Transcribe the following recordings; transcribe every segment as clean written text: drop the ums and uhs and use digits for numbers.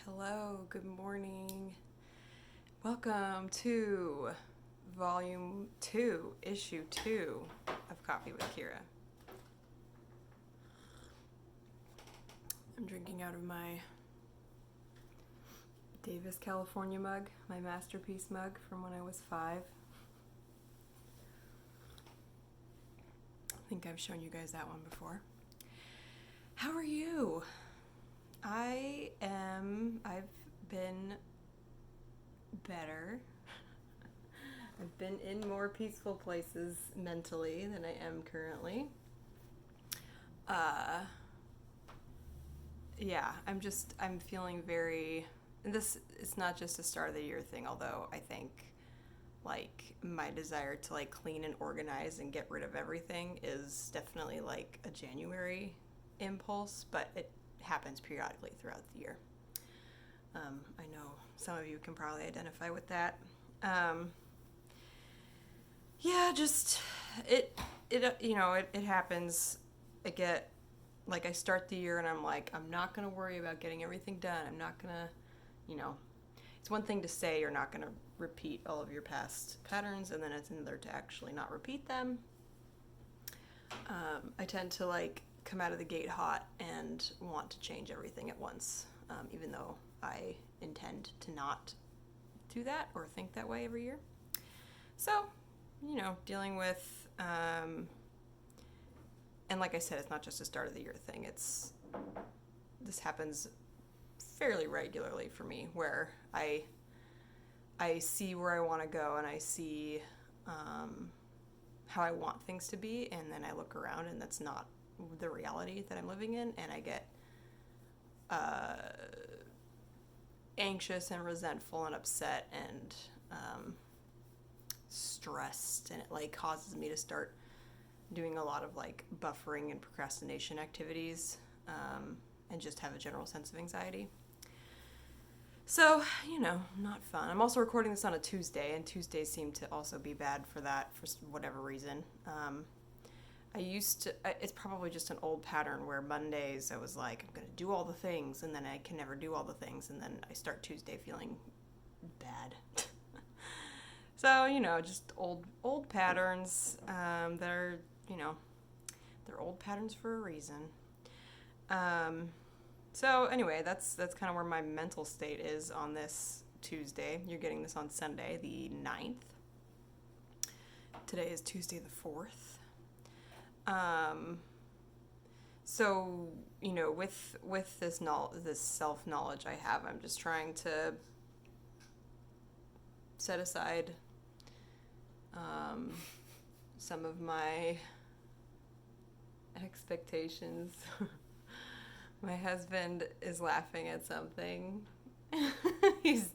Hello, good morning. Welcome to Volume 2, Issue 2 of Coffee with Ciara. I'm drinking out of my Davis, California mug, my masterpiece mug from when I was 5. I think I've shown you guys that one before. How are you? I've been better. I've been in more peaceful places mentally than I am currently. I'm feeling very, and this, it's not just a start of the year thing, although I think like my desire to like clean and organize and get rid of everything is definitely like a January impulse, but it happens periodically throughout the year. I know some of you can probably identify with that. It happens. I start the year and I'm like, I'm not going to worry about getting everything done. I'm not going to, it's one thing to say you're not going to repeat all of your past patterns, and then it's another to actually not repeat them. I tend to come out of the gate hot and want to change everything at once, even though I intend to not do that or think that way every year. So, dealing with, and like I said, it's not just a start of the year thing. This happens fairly regularly for me, where I see where I want to go and I see how I want things to be, and then I look around and that's not the reality that I'm living in, and I get anxious and resentful and upset and stressed, and it causes me to start doing a lot of buffering and procrastination activities, and just have a general sense of anxiety. So, not fun. I'm also recording this on a Tuesday, and Tuesdays seem to also be bad for that for whatever reason. It's probably just an old pattern where Mondays I was like, I'm going to do all the things, and then I can never do all the things, and then I start Tuesday feeling bad. So, just old patterns that are, they're old patterns for a reason. So anyway, that's kind of where my mental state is on this Tuesday. You're getting this on Sunday, the 9th. Today is Tuesday the 4th. So, with this self-knowledge I have, I'm just trying to set aside some of my expectations. My husband is laughing at something. It's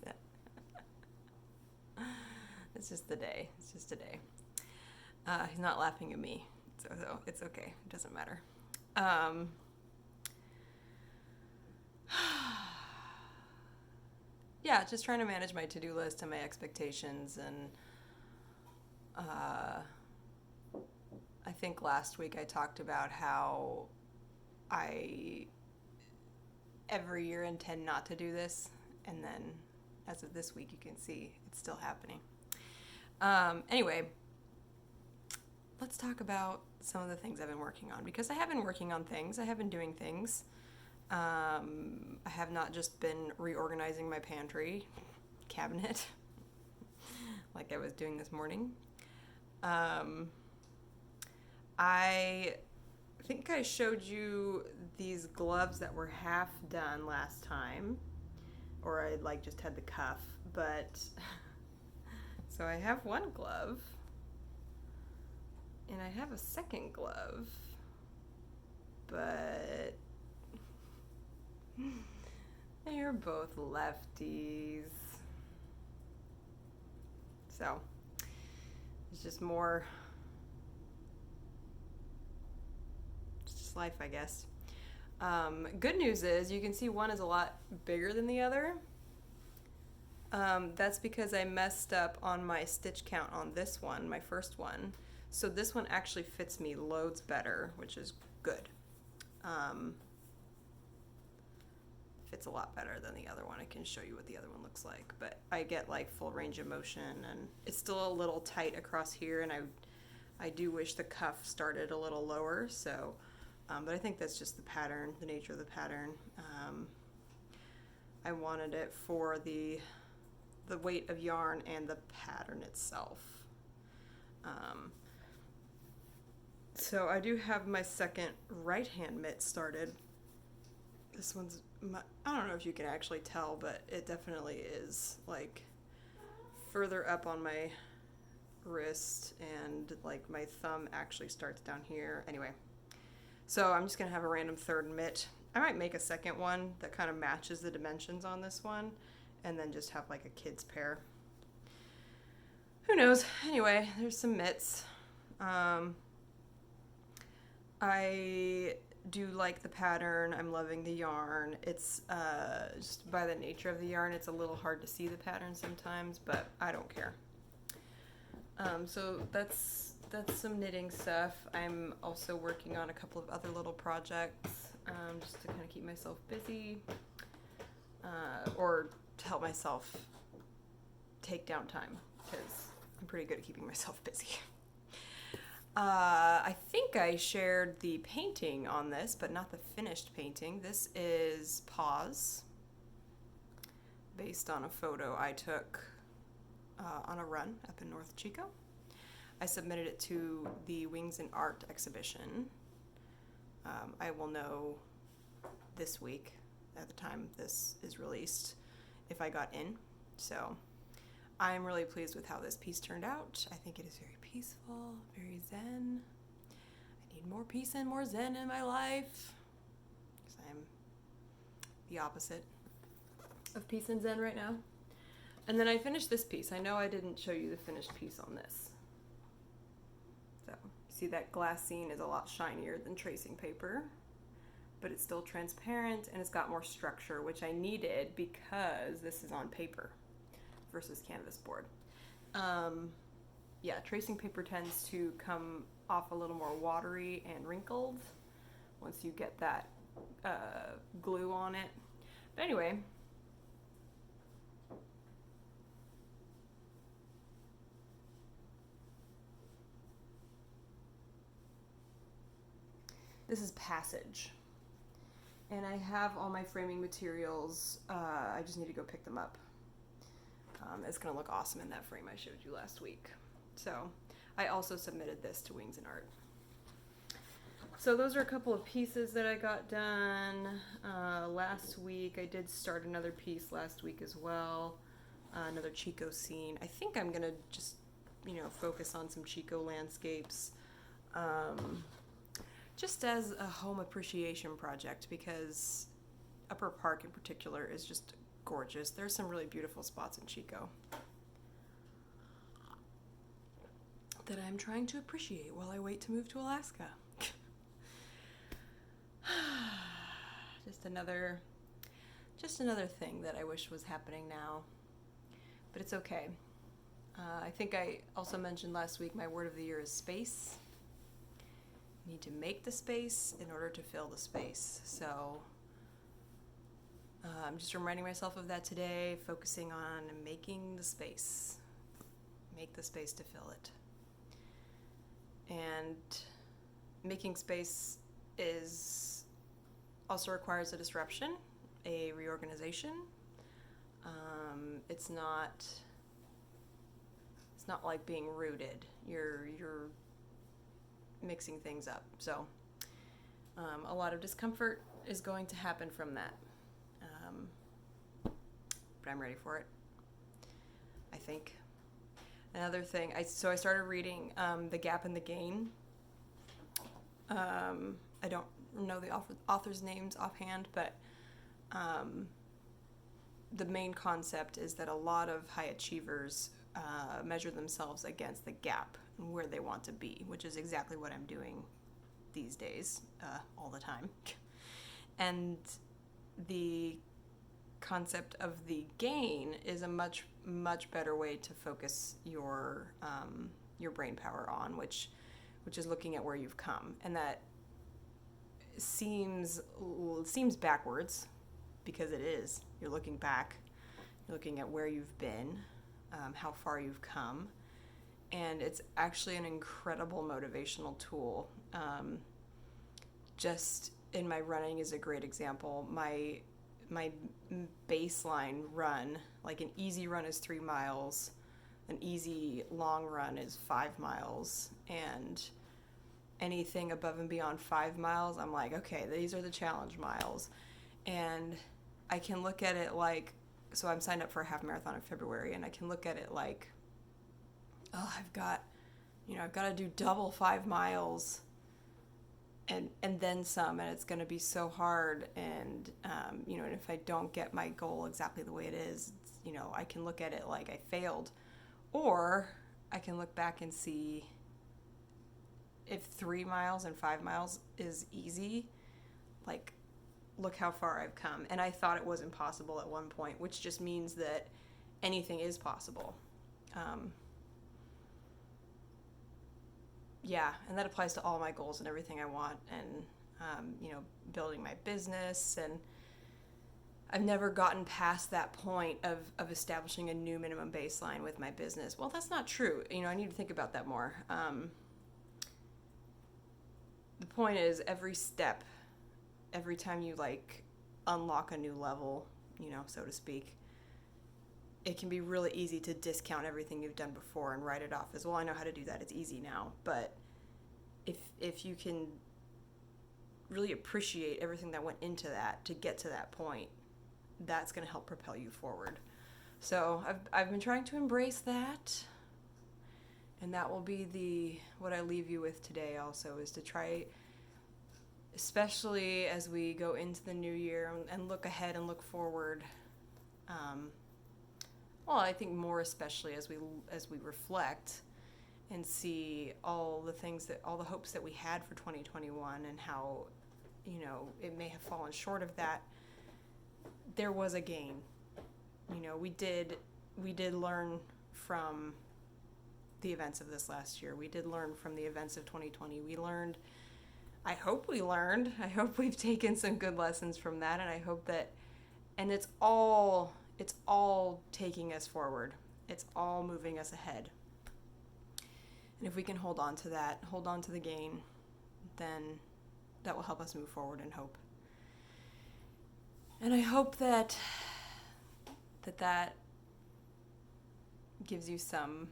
just the day. It's just a day. He's not laughing at me, so it's okay. It doesn't matter. Yeah, just trying to manage my to-do list and my expectations, and I think last week I talked about how I every year intend not to do this, and then as of this week you can see it's still happening. Anyway, let's talk about some of the things I've been working on, because I have been working on things. I have been doing things. I have not just been reorganizing my pantry cabinet like I was doing this morning. I think I showed you these gloves that were half done last time, or I just had the cuff, but so I have one glove and I have a second glove, but they're both lefties. So it's just more, it's just life, I guess. Good news is you can see one is a lot bigger than the other. That's because I messed up on my stitch count on this one, my first one. So this one actually fits me loads better, which is good. fits a lot better than the other one. I can show you what the other one looks like, but I get like full range of motion, and it's still a little tight across here, and I do wish the cuff started a little lower, so but I think that's just the pattern, the nature of the pattern. I wanted it for the weight of yarn and the pattern itself. So I do have my second right hand mitt started. This one's, I don't know if you can actually tell, but it definitely is like further up on my wrist, and like my thumb actually starts down here. Anyway, so I'm just gonna have a random third mitt. I might make a second one that kind of matches the dimensions on this one, and then just have like a kid's pair. Who knows? Anyway, there's some mitts. I do like the pattern. I'm loving the yarn. It's just by the nature of the yarn, it's a little hard to see the pattern sometimes, but I don't care. So that's some knitting stuff. I'm also working on a couple of other little projects, just to kind of keep myself busy, or to help myself take down time, because I'm pretty good at keeping myself busy. I think I shared the painting on this, but not the finished painting. This is Paws, based on a photo I took on a run up in North Chico. I submitted it to the Wings and Art exhibition. I will know this week, at the time this is released, if I got in. So I'm really pleased with how this piece turned out. I think it is very peaceful, very zen. I need more peace and more zen in my life, because I'm the opposite of peace and zen right now. And then I finished this piece. I know I didn't show you the finished piece on this. So, you see that glassine is a lot shinier than tracing paper, but it's still transparent, and it's got more structure, which I needed because this is on paper versus canvas board. Yeah, tracing paper tends to come off a little more watery and wrinkled once you get that glue on it. But anyway, this is Passage, and I have all my framing materials. I just need to go pick them up. It's going to look awesome in that frame I showed you last week. So I also submitted this to Wings and Art. So those are a couple of pieces that I got done last week. I did start another piece last week as well, another Chico scene. I think I'm going to just, focus on some Chico landscapes, just as a home appreciation project, because Upper Park in particular is just gorgeous. There's some really beautiful spots in Chico that I'm trying to appreciate while I wait to move to Alaska. Just another thing that I wish was happening now, but it's okay. I think I also mentioned last week my word of the year is space. You need to make the space in order to fill the space. So I'm just reminding myself of that today, focusing on making the space. Make the space to fill it. And making space also requires a disruption, a reorganization. It's not like being rooted. You're mixing things up. So a lot of discomfort is going to happen from that. But I'm ready for it, I think. Another thing, I started reading The Gap and the Gain. I don't know the author's names offhand, but the main concept is that a lot of high achievers measure themselves against the gap and where they want to be, which is exactly what I'm doing these days, all the time. And the concept of the gain is a much better way to focus your brain power on, which is looking at where you've come. And that seems backwards, because it is. You're looking back, you're looking at where you've been, how far you've come, and it's actually an incredible motivational tool. Just in my running is a great example. My baseline run, like an easy run is 3 miles, an easy long run is 5 miles, and anything above and beyond 5 miles, I'm like, okay, these are the challenge miles. And I can look at it like, so I'm signed up for a half marathon in February, and I can look at it like, oh, I've got to do double 5 miles and then some, and it's going to be so hard. And, and if I don't get my goal exactly the way it is, I can look at it like I failed. Or I can look back and see if 3 miles and 5 miles is easy, like, look how far I've come. And I thought it was impossible at one point, which just means that anything is possible. And that applies to all my goals and everything I want, and, building my business. And I've never gotten past that point of establishing a new minimum baseline with my business. Well, that's not true. I need to think about that more. The point is, every step, every time you unlock a new level, so to speak, it can be really easy to discount everything you've done before and write it off as, well, I know how to do that. It's easy now. But if you can really appreciate everything that went into that to get to that point, that's going to help propel you forward. So I've been trying to embrace that. And that will be what I leave you with today also, is to try, especially as we go into the new year and look ahead and look forward. I think more especially as we reflect and see all the hopes that we had for 2021 and how, it may have fallen short of that. There was a gain. We did learn from the events of this last year. We did learn from the events of 2020. I hope we've taken some good lessons from that, and I hope that, and it's all taking us forward. It's all moving us ahead. And if we can hold on to that, hold on to the gain, then that will help us move forward in hope. And I hope that gives you some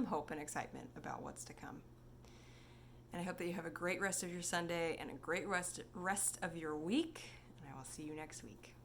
hope and excitement about what's to come. And I hope that you have a great rest of your Sunday and a great rest of your week. And I will see you next week.